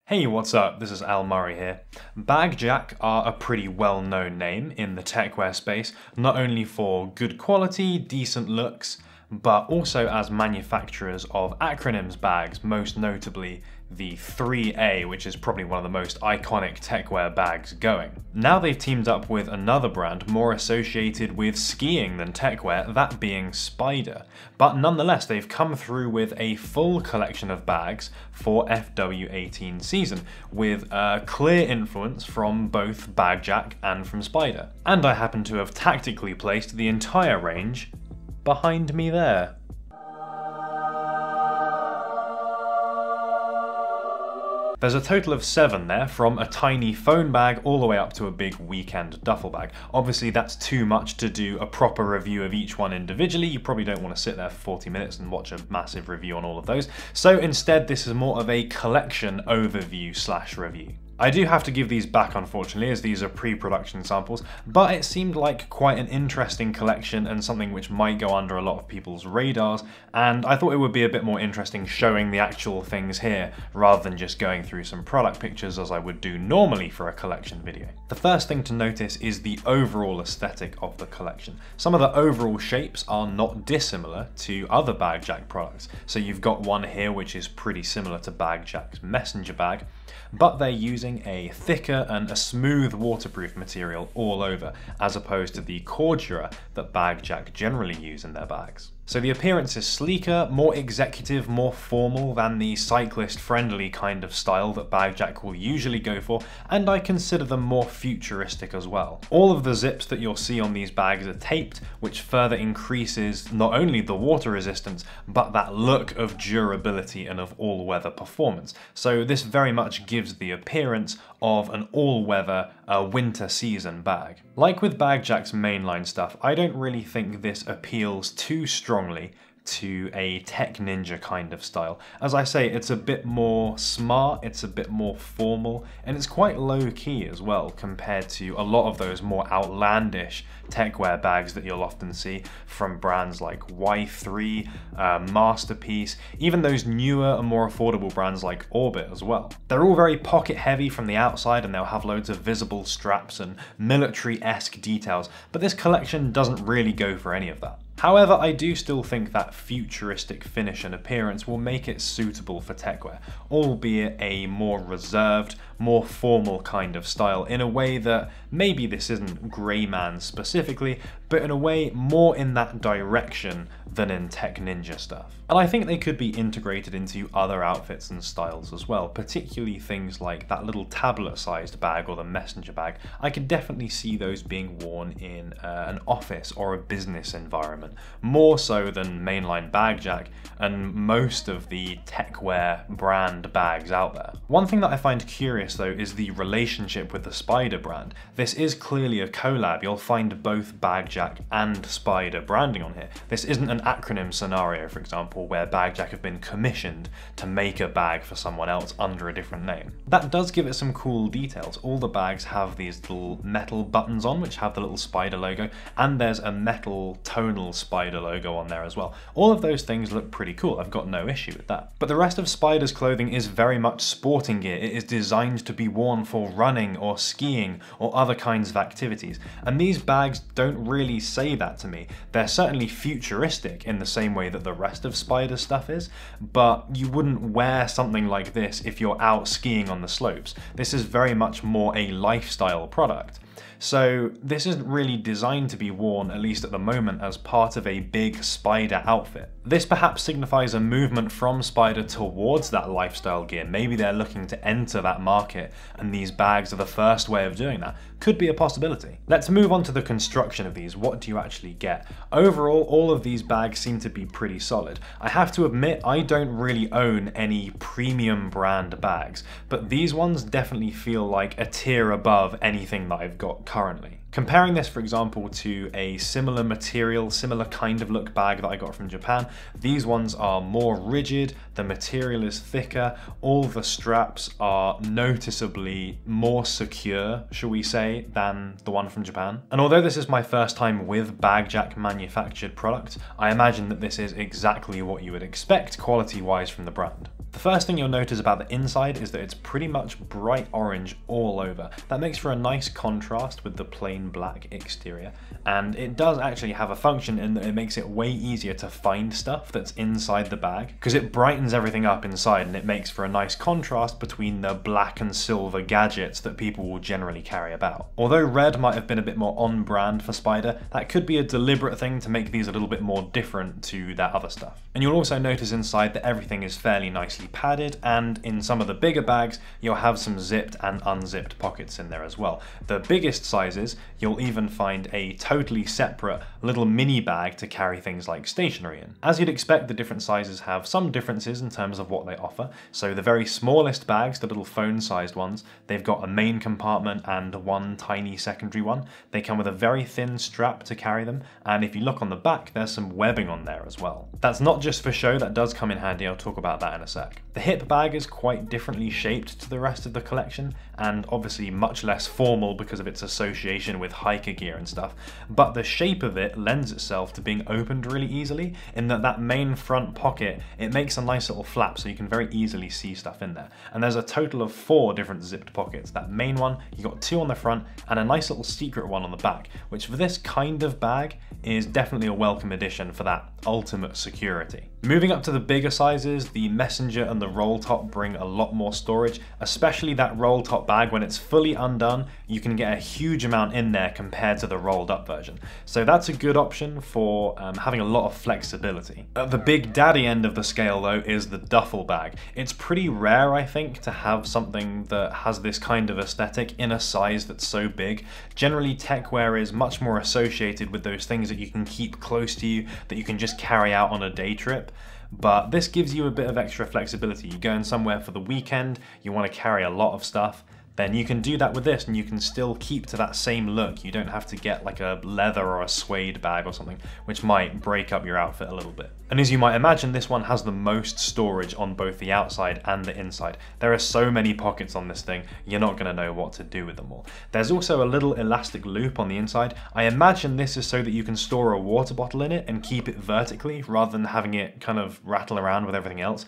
Hey, what's up? This is Al Murray here. Bagjack are a pretty well-known name in the techwear space, not only for good quality, decent looks, but also as manufacturers of acronyms bags, most notably the 3A, which is probably one of the most iconic techwear bags going. Now they've teamed up with another brand more associated with skiing than techwear, that being Spyder. But nonetheless, they've come through with a full collection of bags for FW18 season, with a clear influence from both Bagjack and from Spyder. And I happen to have tactically placed the entire range behind me there. There's a total of 7 there, from a tiny phone bag all the way up to a big weekend duffel bag. Obviously that's too much to do a proper review of each one individually. You probably don't want to sit there for 40 minutes and watch a massive review on all of those. So instead this is more of a collection overview slash review. I do have to give these back, unfortunately, as these are pre-production samples, but it seemed like quite an interesting collection and something which might go under a lot of people's radars, and I thought it would be a bit more interesting showing the actual things here rather than just going through some product pictures as I would do normally for a collection video. The first thing to notice is the overall aesthetic of the collection. Some of the overall shapes are not dissimilar to other Bagjack products. So you've got one here which is pretty similar to Bagjack's messenger bag, but they're using a thicker and a smooth waterproof material all over, as opposed to the cordura that Bagjack generally use in their bags. So the appearance is sleeker, more executive, more formal than the cyclist-friendly kind of style that Bagjack will usually go for, and I consider them more futuristic as well. All of the zips that you'll see on these bags are taped, which further increases not only the water resistance, but that look of durability and of all-weather performance. So this very much gives the appearance of an all-weather winter season bag. Like with Bagjack's mainline stuff, I don't really think this appeals too strongly to a tech ninja kind of style. As I say, it's a bit more smart, it's a bit more formal, and it's quite low key as well compared to a lot of those more outlandish techwear bags that you'll often see from brands like Y3, Masterpiece, even those newer and more affordable brands like Orbit as well. They're all very pocket heavy from the outside and they'll have loads of visible straps and military-esque details, but this collection doesn't really go for any of that. However, I do still think that futuristic finish and appearance will make it suitable for techwear, albeit a more reserved, more formal kind of style, in a way that maybe this isn't Greyman specifically, but in a way more in that direction than in tech ninja stuff. And I think they could be integrated into other outfits and styles as well, particularly things like that little tablet-sized bag or the messenger bag. I could definitely see those being worn in an office or a business environment, more so than mainline Bagjack and most of the techwear brand bags out there. One thing that I find curious though is the relationship with the Spyder brand. This is clearly a collab. You'll find both Bagjack and Spyder branding on here. This isn't an acronym scenario, for example, where Bagjack have been commissioned to make a bag for someone else under a different name. That does give it some cool details. All the bags have these little metal buttons on which have the little Spyder logo, and there's a metal tonal Spyder logo on there as well. All of those things look pretty cool. I've got no issue with that. But the rest of Spyder's clothing is very much sporting gear. It is designed to be worn for running or skiing or other kinds of activities. And these bags don't really say that to me. They're certainly futuristic in the same way that the rest of Spyder stuff is, but you wouldn't wear something like this if you're out skiing on the slopes. This is very much more a lifestyle product. So this isn't really designed to be worn, at least at the moment, as part of a big Spyder outfit. This perhaps signifies a movement from Spyder towards that lifestyle gear. Maybe they're looking to enter that market and these bags are the first way of doing that. Could be a possibility. Let's move on to the construction of these. What do you actually get? Overall, all of these bags seem to be pretty solid. I have to admit, I don't really own any premium brand bags, but these ones definitely feel like a tier above anything that I've got currently. Comparing this, for example, to a similar material, similar kind of look bag that I got from Japan, these ones are more rigid, the material is thicker, all the straps are noticeably more secure, shall we say, than the one from Japan. And although this is my first time with Bagjack manufactured product, I imagine that this is exactly what you would expect quality-wise from the brand. The first thing you'll notice about the inside is that it's pretty much bright orange all over. That makes for a nice contrast with the plain black exterior, and it does actually have a function in that it makes it way easier to find stuff that's inside the bag, because it brightens everything up inside and it makes for a nice contrast between the black and silver gadgets that people will generally carry about. Although red might have been a bit more on brand for Spyder, that could be a deliberate thing to make these a little bit more different to that other stuff. And you'll also notice inside that everything is fairly nicely padded, and in some of the bigger bags you'll have some zipped and unzipped pockets in there as well. The biggest sizes you'll even find a totally separate little mini bag to carry things like stationery in. As you'd expect, the different sizes have some differences in terms of what they offer. So the very smallest bags, the little phone sized ones, they've got a main compartment and one tiny secondary one. They come with a very thin strap to carry them, and if you look on the back there's some webbing on there as well. That's not just for show, that does come in handy, I'll talk about that in a sec. The hip bag is quite differently shaped to the rest of the collection, and obviously much less formal because of its association with hiker gear and stuff, but the shape of it lends itself to being opened really easily, in that main front pocket, it makes a nice little flap so you can very easily see stuff in there. And there's a total of 4 different zipped pockets. That main one, you got 2 on the front and a nice little secret one on the back, which for this kind of bag is definitely a welcome addition for that ultimate security. Moving up to the bigger sizes, the messenger and the roll top bring a lot more storage, especially that roll top bag. When it's fully undone, you can get a huge amount in there compared to the rolled up version. So that's a good option for having a lot of flexibility. At the big daddy end of the scale though is the duffel bag. It's pretty rare, I think, to have something that has this kind of aesthetic in a size that's so big. Generally, techwear is much more associated with those things that you can keep close to you, that you can just carry out on a day trip. But this gives you a bit of extra flexibility. You go in somewhere for the weekend, you want to carry a lot of stuff, then you can do that with this and you can still keep to that same look. You don't have to get like a leather or a suede bag or something, which might break up your outfit a little bit. And as you might imagine, this one has the most storage on both the outside and the inside. There are so many pockets on this thing, you're not going to know what to do with them all. There's also a little elastic loop on the inside. I imagine this is so that you can store a water bottle in it and keep it vertically rather than having it kind of rattle around with everything else,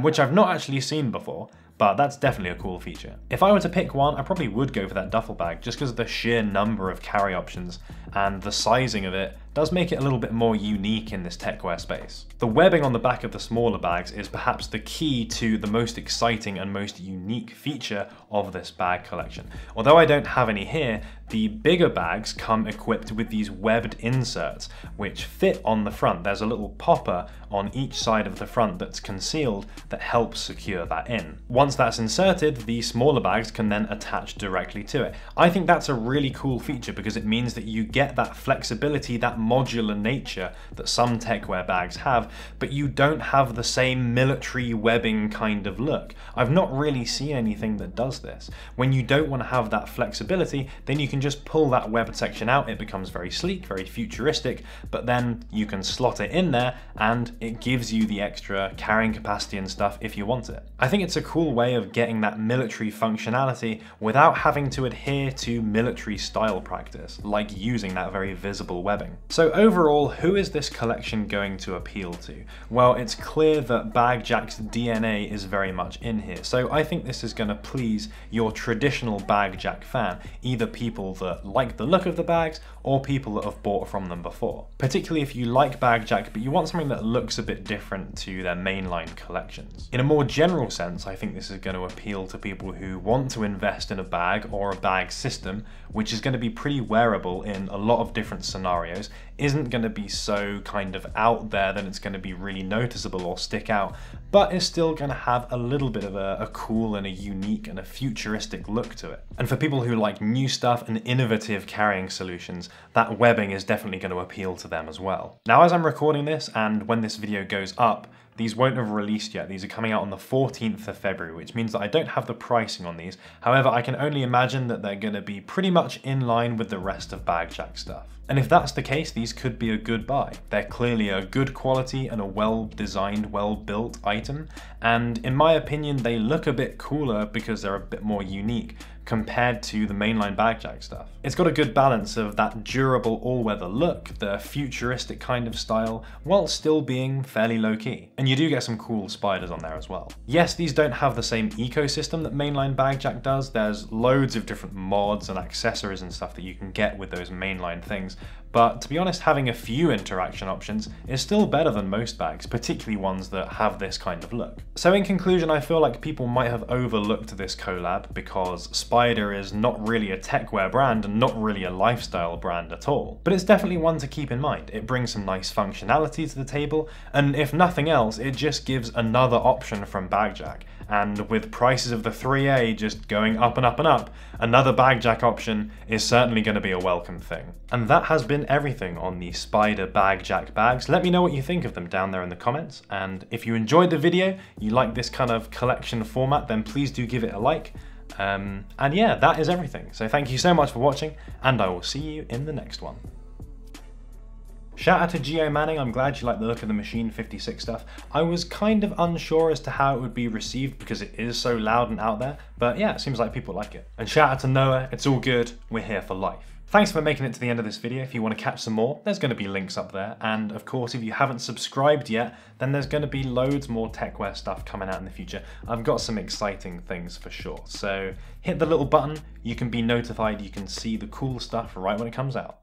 which I've not actually seen before. But that's definitely a cool feature. If I were to pick one, I probably would go for that duffel bag just because of the sheer number of carry options, and the sizing of it does make it a little bit more unique in this techwear space. The webbing on the back of the smaller bags is perhaps the key to the most exciting and most unique feature of this bag collection. Although I don't have any here, the bigger bags come equipped with these webbed inserts which fit on the front. There's a little popper on each side of the front that's concealed that helps secure that in. Once that's inserted, the smaller bags can then attach directly to it. I think that's a really cool feature because it means that you get that flexibility, that modular nature that some techwear bags have, but you don't have the same military webbing kind of look. I've not really seen anything that does this. When you don't want to have that flexibility, then you can just pull that webbed section out. It becomes very sleek, very futuristic, but then you can slot it in there and it gives you the extra carrying capacity and stuff if you want it. I think it's a cool way of getting that military functionality without having to adhere to military style practice, like using that very visible webbing. So overall, who is this collection going to appeal to? Well, it's clear that Bagjack's DNA is very much in here. So I think this is going to please your traditional Bagjack fan, either people that like the look of the bags or people that have bought from them before. Particularly if you like Bagjack, but you want something that looks a bit different to their mainline collections. In a more general sense, I think this is going to appeal to people who want to invest in a bag or a bag system, which is going to be pretty wearable in a lot of different scenarios, isn't going to be so kind of out there that it's going to be really noticeable or stick out, but is still going to have a little bit of a cool and a unique and a futuristic look to it. And for people who like new stuff and innovative carrying solutions, that webbing is definitely going to appeal to them as well. Now, as I'm recording this and when this video goes up, these won't have released yet. These are coming out on the 14th of February, which means that I don't have the pricing on these. However, I can only imagine that they're going to be pretty much in line with the rest of Bagjack stuff. And if that's the case, these could be a good buy. They're clearly a good quality and a well-designed, well-built item, and in my opinion, they look a bit cooler because they're a bit more unique compared to the mainline Bagjack stuff. It's got a good balance of that durable all-weather look, the futuristic kind of style, while still being fairly low-key. And you do get some cool Spyders on there as well. Yes, these don't have the same ecosystem that mainline Bagjack does. There's loads of different mods and accessories and stuff that you can get with those mainline things, but to be honest, having a few interaction options is still better than most bags, particularly ones that have this kind of look. So in conclusion, I feel like people might have overlooked this collab because Spyder is not really a techwear brand and not really a lifestyle brand at all. But it's definitely one to keep in mind. It brings some nice functionality to the table, and if nothing else, it just gives another option from Bagjack. And with prices of the 3A just going up and up and up, another Bagjack option is certainly going to be a welcome thing. And that has been everything on the Spyder Bagjack bags. Let me know what you think of them down there in the comments. And if you enjoyed the video, you like this kind of collection format, then please do give it a like. And yeah, that is everything. So thank you so much for watching, and I will see you in the next one. Shout out to Geo Manning, I'm glad you like the look of the Machine 56 stuff. I was kind of unsure as to how it would be received because it is so loud and out there, but yeah, it seems like people like it. And shout out to Noah, it's all good, we're here for life. Thanks for making it to the end of this video. If you want to catch some more, there's going to be links up there. And of course, if you haven't subscribed yet, then there's going to be loads more techwear stuff coming out in the future. I've got some exciting things for sure. So hit the little button, you can be notified, you can see the cool stuff right when it comes out.